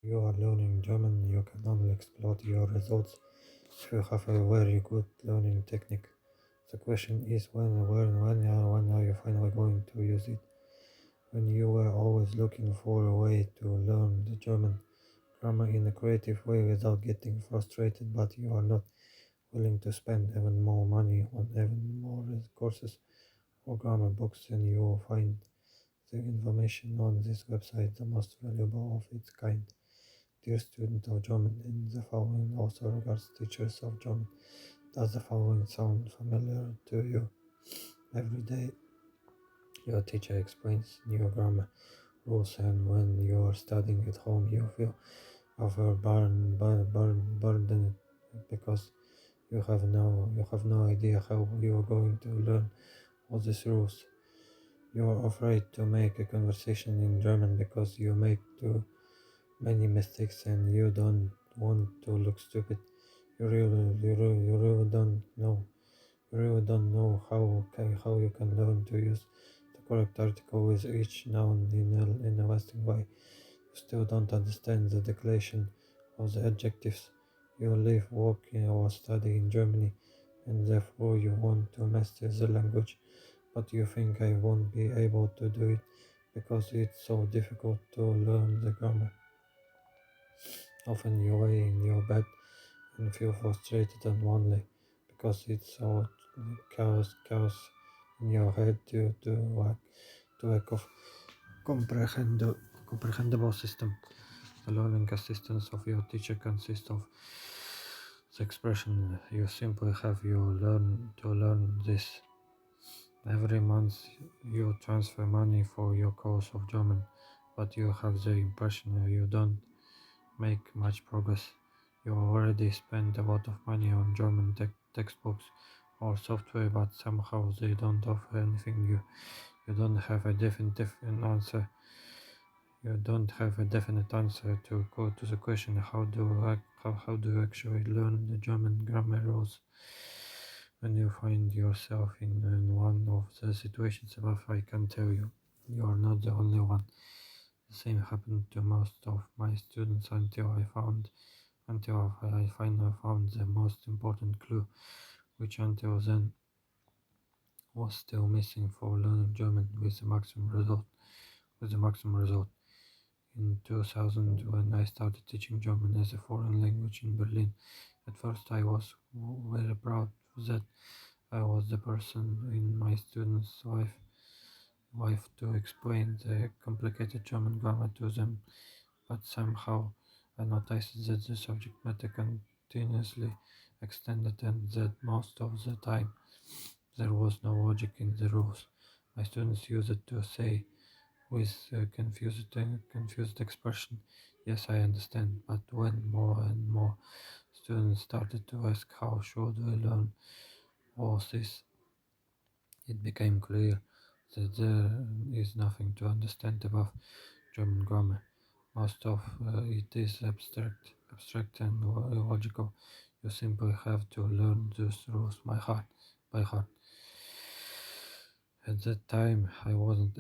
You are learning German, you can only exploit your results if you have a very good learning technique. The question is when are you finally going to use it? When you were always looking for a way to learn the German grammar in a creative way without getting frustrated, but you are not willing to spend even more money on even more courses or grammar books, and you will find the information on this website the most valuable of its kind. Dear student of German, in the following also regards teachers of German. Does the following sound familiar to you? Every day your teacher explains new grammar rules, and when you are studying at home you feel overburdened because you have no idea how you are going to learn all these rules. You are afraid to make a conversation in German because you make too many mistakes and you don't want to look stupid. You really don't know. You really don't know how you can learn to use the correct article with each noun in a lasting way. You still don't understand the declaration of the adjectives. You live, work, or study in Germany, and therefore you want to master the language, but you think I won't be able to do it because it's so difficult to learn the grammar. Often you lay in your bed and feel frustrated and lonely because it's all chaos in your head due to lack of comprehensible system. The learning assistance of your teacher consists of the expression you simply have you learn to learn this. Every month you transfer money for your course of German, but you have the impression you don't make much progress. You already spend a lot of money on German textbooks or software, but somehow they don't offer anything new. You don't have a definitive answer. You don't have a definite answer to go to the question how do you actually learn the German grammar rules when you find yourself in one of the situations above. I can tell you, you are not the only one. The same happened to most of my students until I finally found the most important clue, which until then was still missing for learning German with the maximum result. In 2000, when I started teaching German as a foreign language in Berlin, at first I was very proud that I was the person in my students' life to explain the complicated German grammar to them, but somehow I noticed that the subject matter continuously extended and that most of the time there was no logic in the rules. My students used it to say with confused expression, "Yes, I understand." But when more and more students started to ask, "How should we learn all this?" it became clear that there is nothing to understand about German grammar. Most of it is abstract and illogical. You simply have to learn those rules by heart. At that time, I wasn't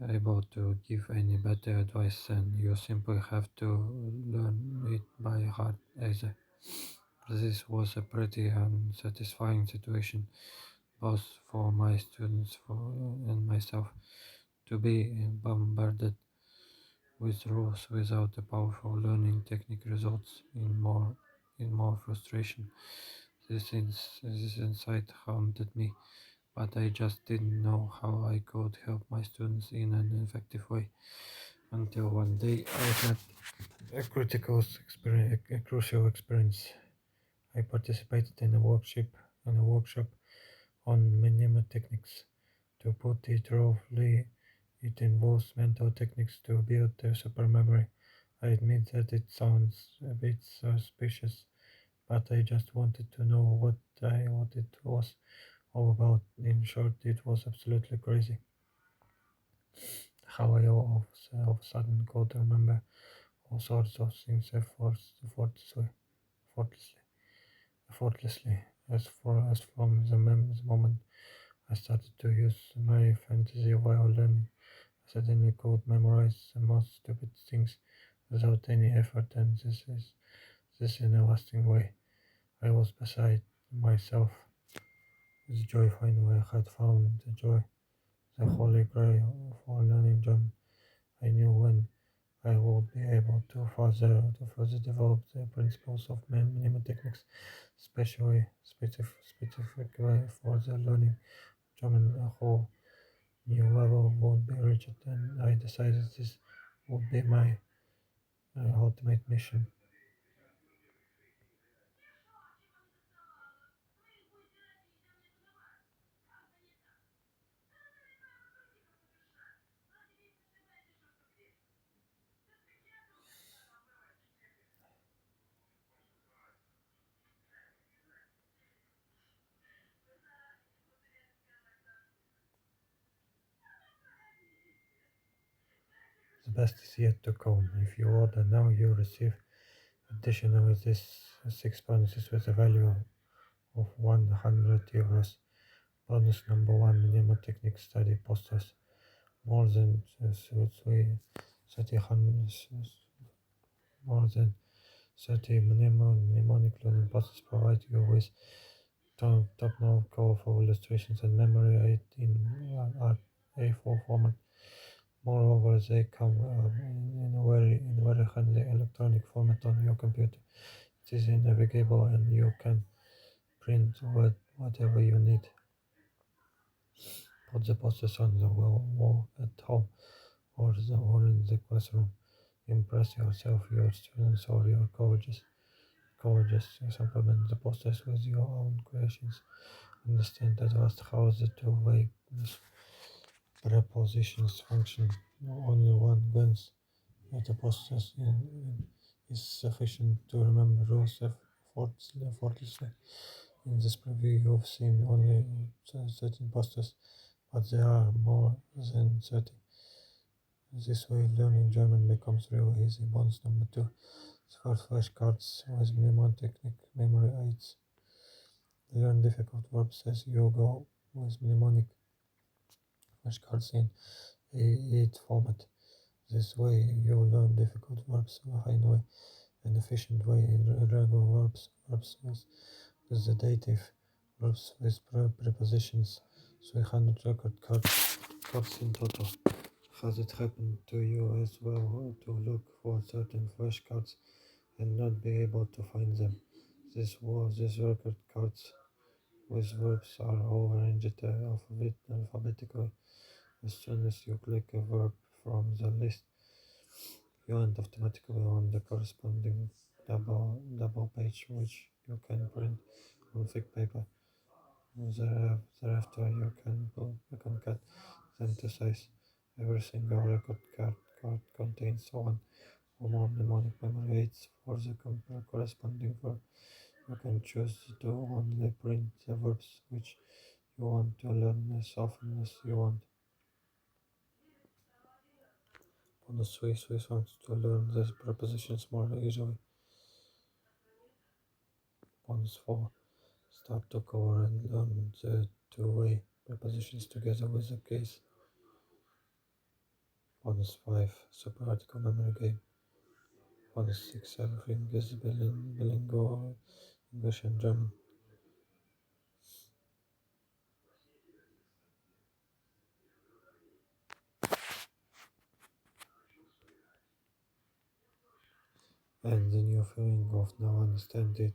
able to give any better advice than you simply have to learn it by heart either. This was a pretty unsatisfying situation, both for my students and myself, to be bombarded with rules without a powerful learning technique results in more frustration. This insight haunted me, but I just didn't know how I could help my students in an effective way until one day I had a crucial experience. I participated in a workshop on mnemotechnics. To put it roughly, it involves mental techniques to build a super memory. I admit that it sounds a bit suspicious, but I just wanted to know what it was all about. In short, it was absolutely crazy how I all of a sudden could remember all sorts of things effortlessly, effortlessly. As from the moment I started to use my fantasy while learning, I suddenly could memorize the most stupid things without any effort, and this in a lasting way. I was beside myself with joy. Finally, I had found the joy, the holy grail for learning German. I knew when I would be able to further develop the principles of mnemotechnics, specifically for the learning German. A whole new level would be reached, and I decided this would be my ultimate mission. The best is yet to come. If you order now, you receive additionally this 6 bonuses with a value of 100 euros. Bonus number one: mnemotechnic study posters. More than 30 more than 30 mnemonic learning posters provide you with top-notch colorful illustrations and memory aid in A4 format. Moreover, they come in a very handy electronic format on your computer. It is navigable and you can print whatever you need. Put the posters on the wall at home or in the classroom. Impress yourself, your students, or your colleges. Supplement the posters with your own creations. Understand at last how the two-way prepositions function. Only one glance at the posters is sufficient to remember rules effortlessly. In this preview, you've seen only 13 posters, but there are more than 30. This way, learning German becomes real easy. Bonus number two: score flashcards with mnemonic memory aids. Learn difficult verbs as you go with mnemonic flashcards in A8 format. This way, you learn difficult verbs finally an efficient way in regular verbs with the dative, verbs with prepositions. 300 record cards in total. Has it happened to you as well to look for certain flashcards and not be able to find them? These record cards with verbs are all arranged alphabetically. As soon as you click a verb from the list, you end automatically on the corresponding double page, which you can print on thick paper. Thereafter, you can cut them to size. Every single record card contains one or more mnemonic memory aids for the corresponding verb. You can choose to only print the verbs which you want to learn as often as you want. Bonus three Swiss songs to learn the prepositions more easily. Bonus 4: start to cover and learn the two-way prepositions together with the case. Bonus 5: super article memory game. Bonus 6: everything is bilingual, English and German. And the new feeling of now understand it.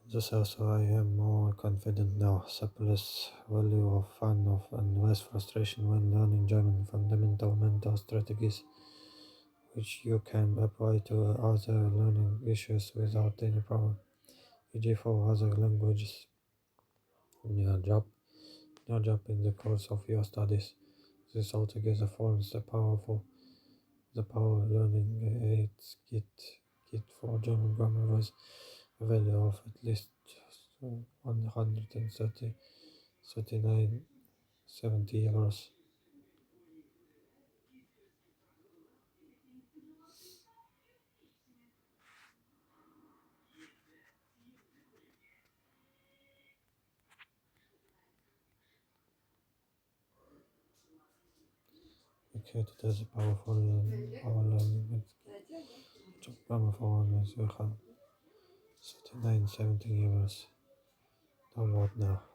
Just also I am more confident now. Surplus value of fun of and less frustration when learning German. Fundamental mental strategies which you can apply to other learning issues without any problem. E.g. for other languages. Your job, your job in the course of your studies. This altogether forms the power learning aids kit for German grammar with a value of at least 139.70 euros. indicated as a powerful power learning program for 1 39 17 euros. Download now.